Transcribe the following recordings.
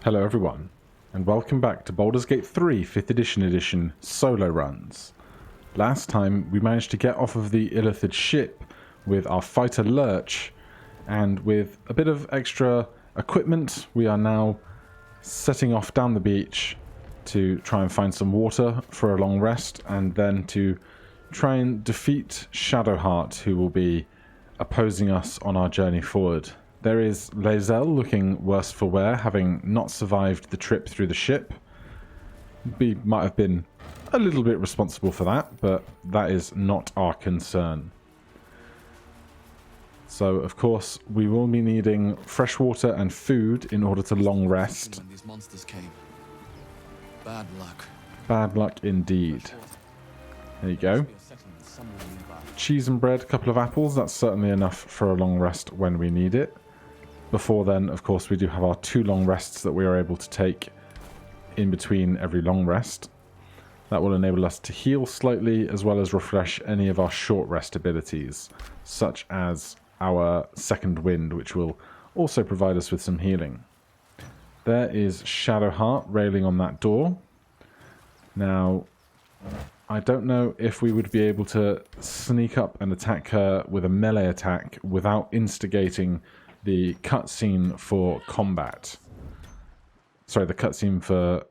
Hello everyone, and welcome back to Baldur's Gate 3 5th edition solo runs. Last time we managed to get off of the Illithid ship with our fighter Lurch, and with a bit of extra equipment we are now setting off down the beach to try and find some water for a long rest, and then to try and defeat Shadowheart, who will be opposing us on our journey forward. There is Lae'zel looking worse for wear, having not survived the trip through the ship. We might have been a little bit responsible for that, but that is not our concern. So, of course, we will be needing fresh water and food in order to long rest. When these monsters came. Bad luck. Bad luck indeed. There you go. Cheese and bread, a couple of apples, that's certainly enough for a long rest when we need it. Before then, of course, we do have our 2 long rests that we are able to take in between every long rest. That will enable us to heal slightly, as well as refresh any of our short rest abilities, such as our Second Wind, which will also provide us with some healing. There is Shadowheart railing on that door. Now, I don't know if we would be able to sneak up and attack her with a melee attack without instigating the cutscene for combat. Sorry, the cutscene for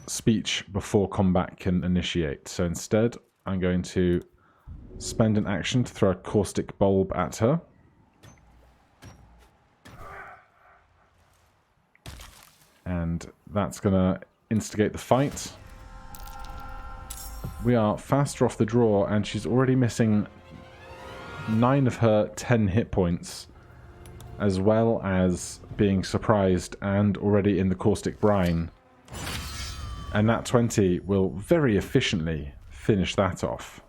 speech before combat can initiate. So instead, I'm going to spend an action to throw a caustic bulb at her. And that's going to instigate the fight. We are faster off the draw, and she's already missing 9 of her 10 hit points, as well as being surprised and already in the caustic brine. And that 20 will very efficiently finish that off.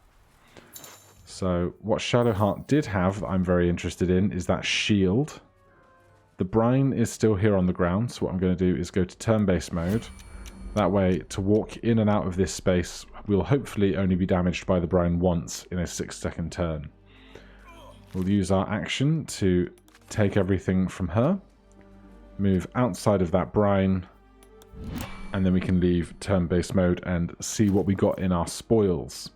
So what Shadowheart did have that I'm very interested in is that shield. The brine is still here on the ground, so what I'm going to do is go to turn-based mode. That way, to walk in and out of this space, we'll hopefully only be damaged by the brine once in a 6-second turn. We'll use our action to take everything from her, move outside of that brine, and then we can leave turn-based mode and see what we got in our spoils.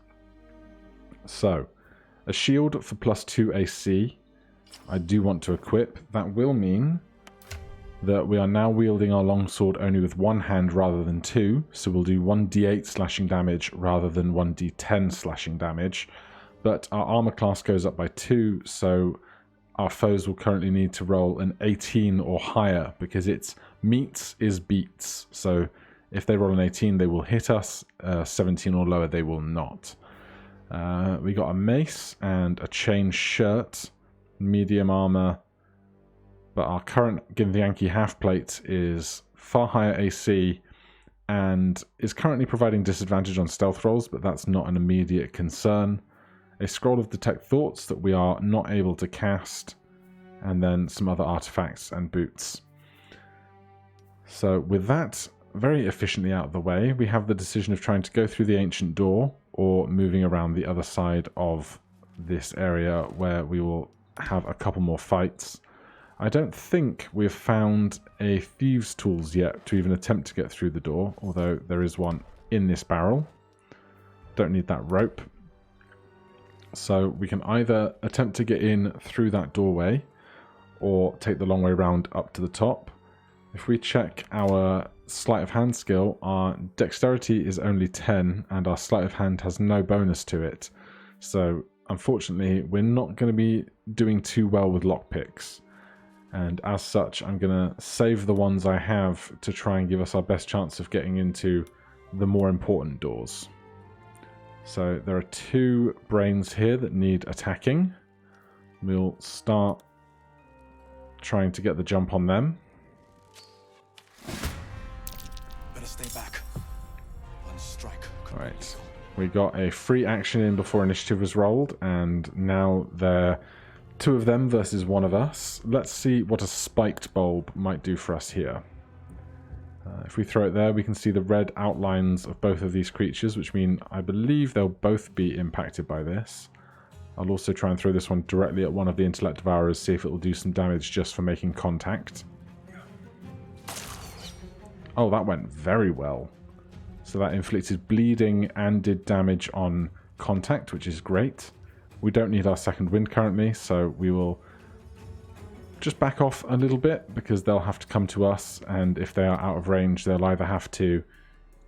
So, a shield for +2 AC, I do want to equip. That will mean that we are now wielding our longsword only with 1 hand rather than 2, so we'll do 1d8 slashing damage rather than 1d10 slashing damage, but our armor class goes up by 2, so our foes will currently need to roll an 18 or higher, because it's meets is beats, so if they roll an 18 they will hit us, 17 or lower they will not. We got a mace and a chain shirt, medium armor, but our current Githyanki half-plate is far higher AC and is currently providing disadvantage on stealth rolls, but that's not an immediate concern. A scroll of detect thoughts that we are not able to cast, and then some other artifacts and boots. So with that very efficiently out of the way, we have the decision of trying to go through the ancient door or moving around the other side of this area where we will have a couple more fights. I don't think we've found a thieves' tools yet to even attempt to get through the door, although there is one in this barrel. Don't need that rope. So we can either attempt to get in through that doorway or take the long way round up to the top. If we check our sleight of hand skill, our dexterity is only 10 and our sleight of hand has no bonus to it. So unfortunately, we're not going to be doing too well with lockpicks. And as such, I'm going to save the ones I have to try and give us our best chance of getting into the more important doors. So there are 2 brains here that need attacking. We'll start trying to get the jump on them. Better stay back. One strike. Alright. We got a free action in before initiative was rolled, and now they're 2 of them versus 1 of us. Let's see what a spiked bulb might do for us here. If we throw it there, we can see the red outlines of both of these creatures, which mean I believe they'll both be impacted by this. I'll also try and throw this one directly at one of the Intellect Devourers, see if it will do some damage just for making contact. Oh, that went very well. So that inflicted bleeding and did damage on contact, which is great. We don't need our second wind currently, so we will just back off a little bit because they'll have to come to us, and if they are out of range, they'll either have to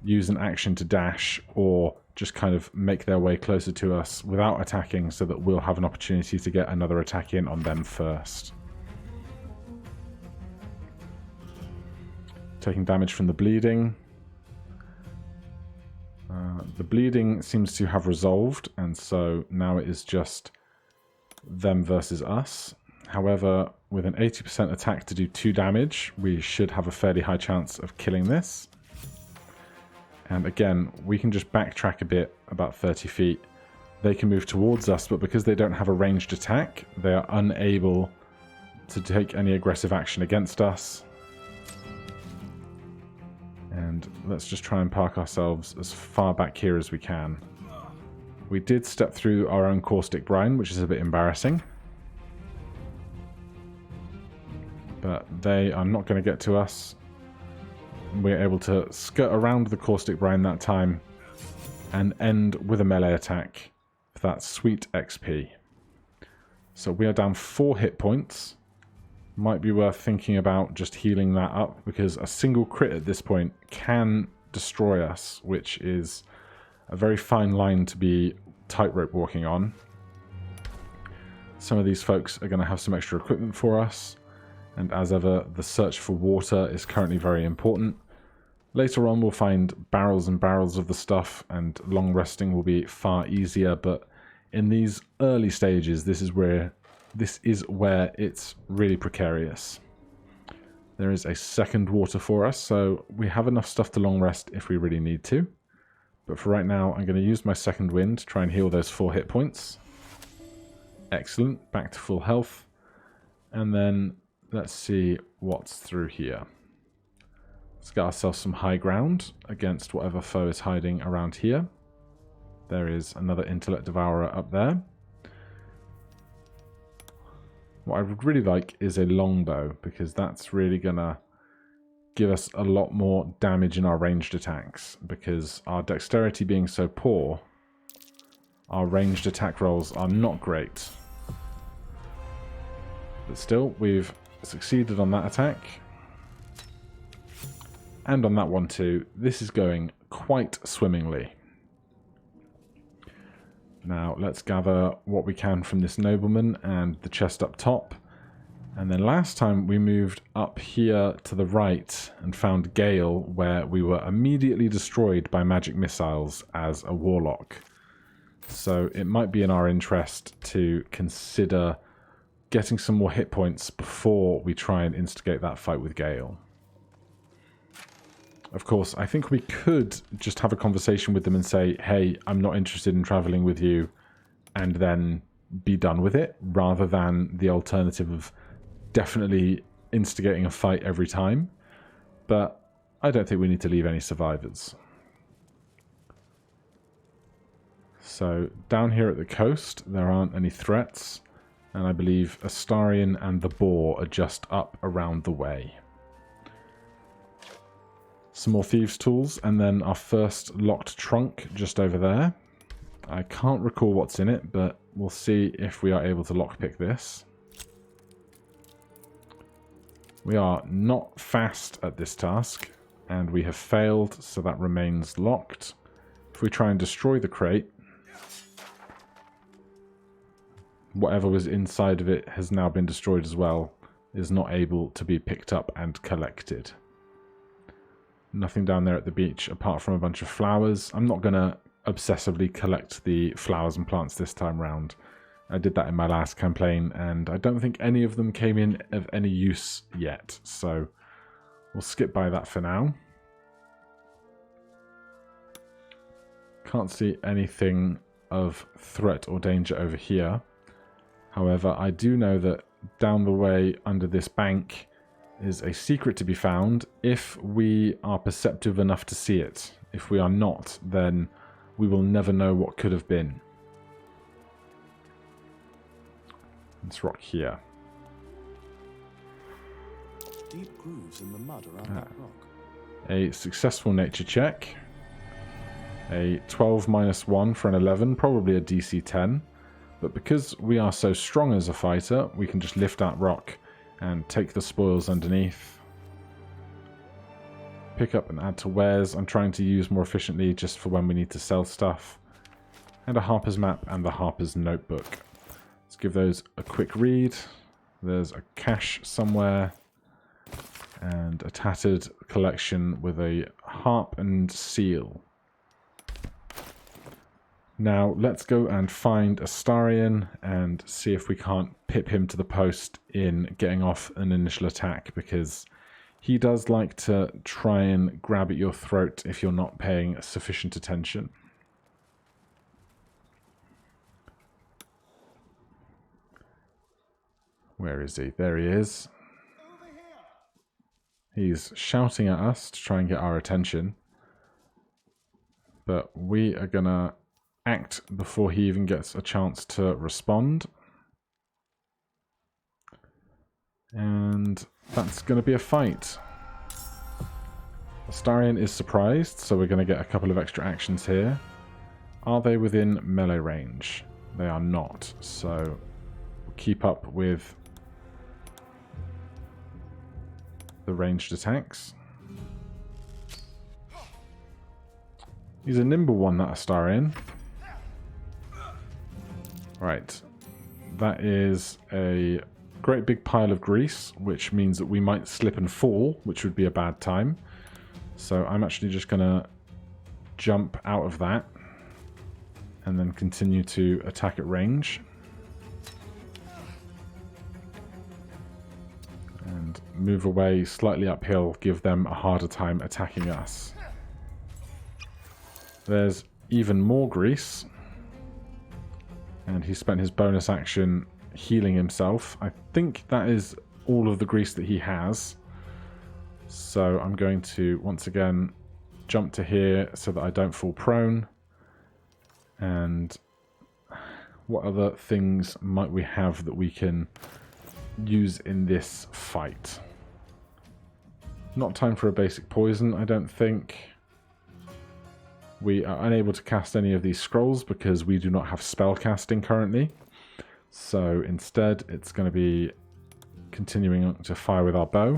use an action to dash or just kind of make their way closer to us without attacking so that we'll have an opportunity to get another attack in on them first. Taking damage from the bleeding. The bleeding seems to have resolved, and so now it is just them versus us. However, with an 80% attack to do 2 damage, we should have a fairly high chance of killing this. And again, we can just backtrack a bit, about 30 feet. They can move towards us, but because they don't have a ranged attack, they are unable to take any aggressive action against us. And let's just try and park ourselves as far back here as we can. We did step through our own caustic brine, which is a bit embarrassing. But they are not going to get to us. We're able to skirt around the caustic brine that time and end with a melee attack for that sweet XP. So we are down 4 hit points. Might be worth thinking about just healing that up, because a single crit at this point can destroy us, which is a very fine line to be tightrope walking on. Some of these folks are going to have some extra equipment for us, and as ever, the search for water is currently very important. Later on, we'll find barrels and barrels of the stuff, and long resting will be far easier, but in these early stages, this is where it's really precarious. There is a second water for us, so we have enough stuff to long rest if we really need to. But for right now, I'm going to use my second wind to try and heal those 4 hit points. Excellent, back to full health. And then let's see what's through here. Let's get ourselves some high ground against whatever foe is hiding around here. There is another intellect devourer up there. What I would really like is a longbow, because that's really going to give us a lot more damage in our ranged attacks, because our dexterity being so poor, our ranged attack rolls are not great. But still, we've succeeded on that attack. And on that one too. This is going quite swimmingly. Now, let's gather what we can from this nobleman and the chest up top. And then last time we moved up here to the right and found Gale, where we were immediately destroyed by magic missiles as a warlock. So it might be in our interest to consider getting some more hit points before we try and instigate that fight with Gale. Of course, I think we could just have a conversation with them and say, hey, I'm not interested in traveling with you, and then be done with it, rather than the alternative of definitely instigating a fight every time. But I don't think we need to leave any survivors. So down here at the coast, there aren't any threats, and I believe Astarion and the Boar are just up around the way. Some more thieves' tools, and then our first locked trunk just over there. I can't recall what's in it, but we'll see if we are able to lockpick this. We are not fast at this task, and we have failed, so that remains locked. If we try and destroy the crate, whatever was inside of it has now been destroyed as well, is not able to be picked up and collected. Nothing down there at the beach apart from a bunch of flowers. I'm not going to obsessively collect the flowers and plants this time round. I did that in my last campaign, and I don't think any of them came in of any use yet, so we'll skip by that for now. Can't see anything of threat or danger over here. However, I do know that down the way under this bank is a secret to be found if we are perceptive enough to see it. If we are not, then we will never know what could have been. This rock here. Deep grooves in the mud around that rock. A successful nature check. A 12 minus 1 for an 11, probably a DC 10. But because we are so strong as a fighter, we can just lift that rock and take the spoils underneath. Pick up and add to wares. I'm trying to use more efficiently just for when we need to sell stuff. And a Harper's map and the Harper's notebook. Let's give those a quick read. There's a cache somewhere. And a tattered collection with a harp and seal. Now, let's go and find Astarion and see if we can't pip him to the post in getting off an initial attack, because he does like to try and grab at your throat if you're not paying sufficient attention. Where is he? There he is. He's shouting at us to try and get our attention. But we are going to act before he even gets a chance to respond. And that's going to be a fight. Astarion is surprised, so we're going to get a couple of extra actions here. Are they within melee range? They are not, so we'll keep up with the ranged attacks. He's a nimble one, that Astarion. Right. That is a great big pile of grease, which means that we might slip and fall, which would be a bad time. So I'm actually just going to jump out of that and then continue to attack at range. And move away slightly uphill, give them a harder time attacking us. There's even more grease. And he spent his bonus action healing himself. I think that is all of the grease that he has. So I'm going to, once again, jump to here so that I don't fall prone. And what other things might we have that we can use in this fight? Not time for a basic poison, I don't think. We are unable to cast any of these scrolls because we do not have spell casting currently. So instead, it's going to be continuing to fire with our bow.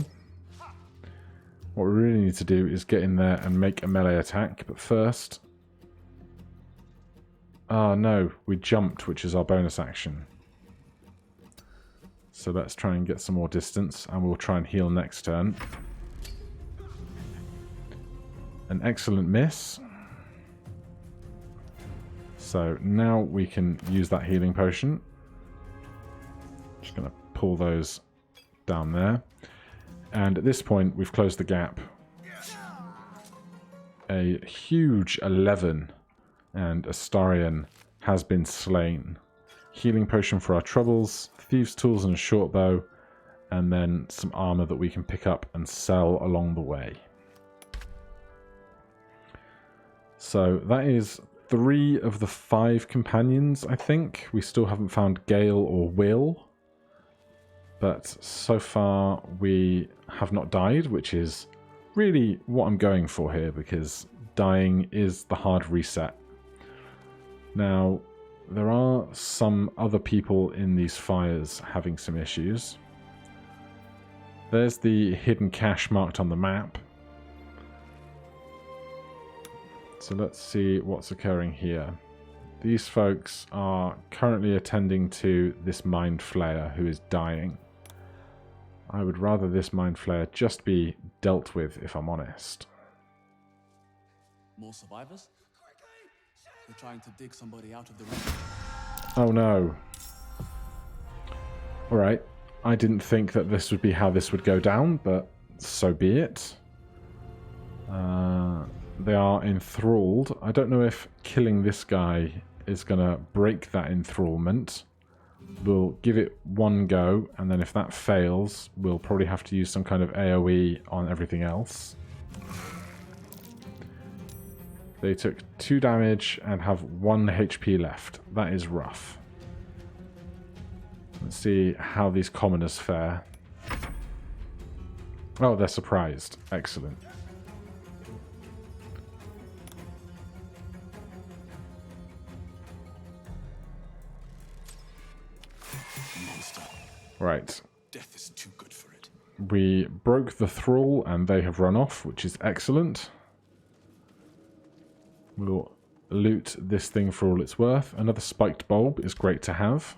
What we really need to do is get in there and make a melee attack. But first... Ah, no. We jumped, which is our bonus action. So let's try and get some more distance, and we'll try and heal next turn. An excellent miss. So now we can use that healing potion. Just going to pull those down there. And at this point, we've closed the gap. A huge 11, and Astarion has been slain. Healing potion for our troubles, thieves' tools and a short bow, and then some armor that we can pick up and sell along the way. So that is 3 of the 5 companions, I think. We still haven't found Gale or Will. But so far we have not died, which is really what I'm going for here, because dying is the hard reset. Now, there are some other people in these fires having some issues. There's the hidden cache marked on the map. So let's see what's occurring here. These folks are currently attending to this Mind Flayer who is dying. I would rather this Mind Flayer just be dealt with, if I'm honest. More survivors? They're trying to dig somebody out of the ring. Oh no. Alright, I didn't think that this would be how this would go down, but so be it. They are enthralled. I don't know if killing this guy is going to break that enthrallment. We'll give it one go, and then if that fails, we'll probably have to use some kind of AoE on everything else. They took 2 damage and have 1 HP left. That is rough. Let's see how these commoners fare. Oh, they're surprised. Excellent. Right. Death is too good for it. We broke the thrall and they have run off, which is excellent. We'll loot this thing for all it's worth. Another spiked bulb is great to have.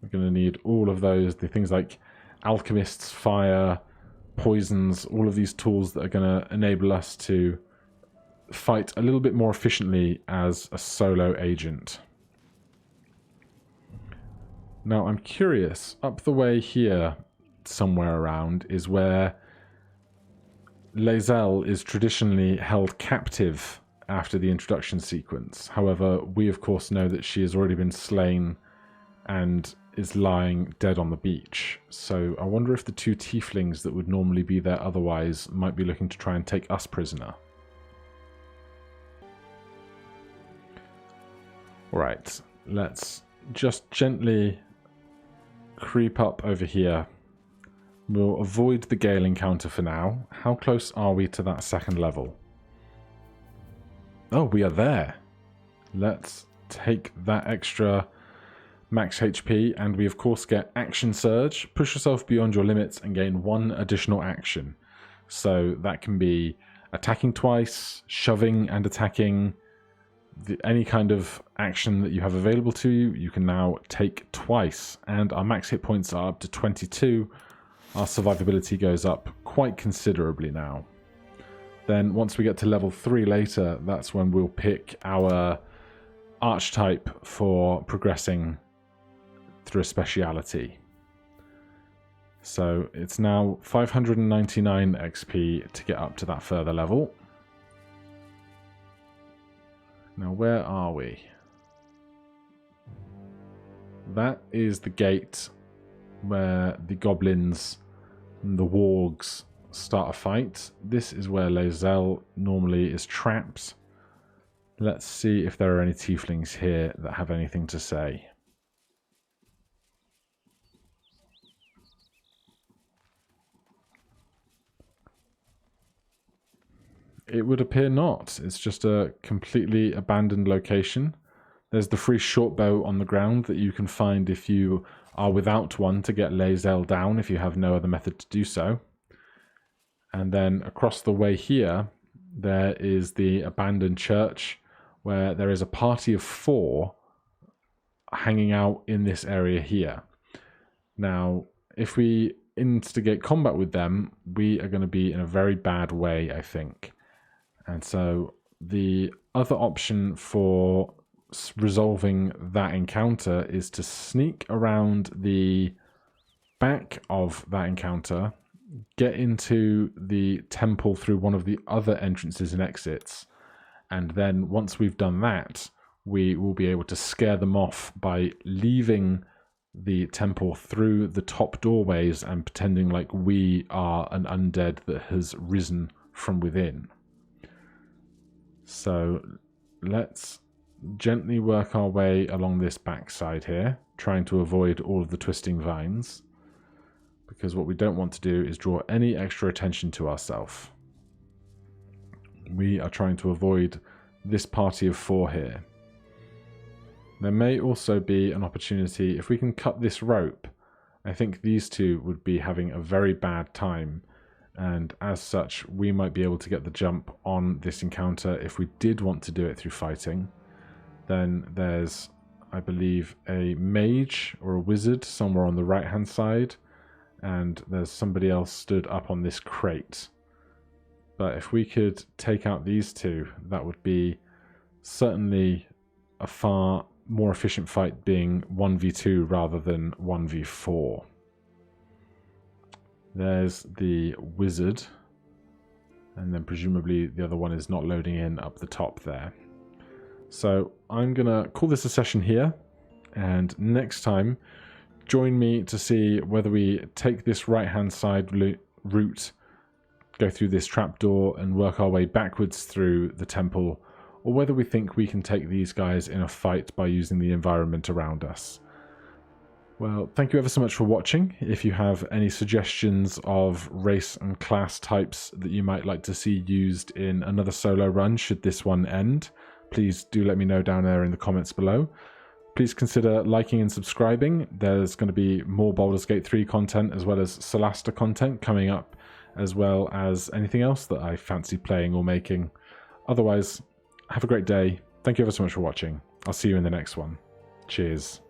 We're going to need all of those, the things like alchemists, fire, poisons, all of these tools that are going to enable us to fight a little bit more efficiently as a solo agent. Now I'm curious, up the way here somewhere around is where Lae'zel is traditionally held captive after the introduction sequence. However, we of course know that she has already been slain and is lying dead on the beach. So I wonder if the two tieflings that would normally be there otherwise might be looking to try and take us prisoner. Alright, let's just gently creep up over here. We'll avoid the Gale encounter for now. How close are we to that second level? Oh, we are there. Let's take that extra max HP, and we of course get Action Surge. Push yourself beyond your limits and gain 1 additional action. So that can be attacking twice, shoving and attacking. Any kind of action that you have available to you, you can now take twice. And our max hit points are up to 22. Our survivability goes up quite considerably now. Then once we get to level 3 later, that's when we'll pick our archetype for progressing through a speciality. So it's now 599 XP to get up to that further level. Now where are we? That is the gate where the goblins and the wargs start a fight. This is where Lae'zel normally is trapped. Let's see if there are any tieflings here that have anything to say. It would appear not. It's just a completely abandoned location. There's the free short bow on the ground that you can find if you are without one to get Lae'zel down if you have no other method to do so. And then across the way here, there is the abandoned church where there is a party of 4 hanging out in this area here. Now, if we instigate combat with them, we are going to be in a very bad way, I think. And so the other option for resolving that encounter is to sneak around the back of that encounter, get into the temple through one of the other entrances and exits, and then once we've done that, we will be able to scare them off by leaving the temple through the top doorways and pretending like we are an undead that has risen from within. So let's gently work our way along this backside here, trying to avoid all of the twisting vines, because what we don't want to do is draw any extra attention to ourselves. We are trying to avoid this party of 4 here. There may also be an opportunity, if we can cut this rope, I think these two would be having a very bad time, and as such we might be able to get the jump on this encounter if we did want to do it through fighting. Then there's, I believe, a mage or a wizard somewhere on the right hand side, and there's somebody else stood up on this crate. But if we could take out these two, that would be certainly a far more efficient fight, being 1v2 rather than 1v4. There's the wizard, and then presumably the other one is not loading in up the top there. So I'm gonna call this a session here, and next time join me to see whether we take this right hand side route, go through this trapdoor and work our way backwards through the temple, or whether we think we can take these guys in a fight by using the environment around us. Well, thank you ever so much for watching. If you have any suggestions of race and class types that you might like to see used in another solo run should this one end, please do let me know down there in the comments below. please consider liking and subscribing. There's going to be more Baldur's Gate 3 content as well as Solasta content coming up, as well as anything else that I fancy playing or making. Otherwise, have a great day. Thank you ever so much for watching. I'll see you in the next one. Cheers.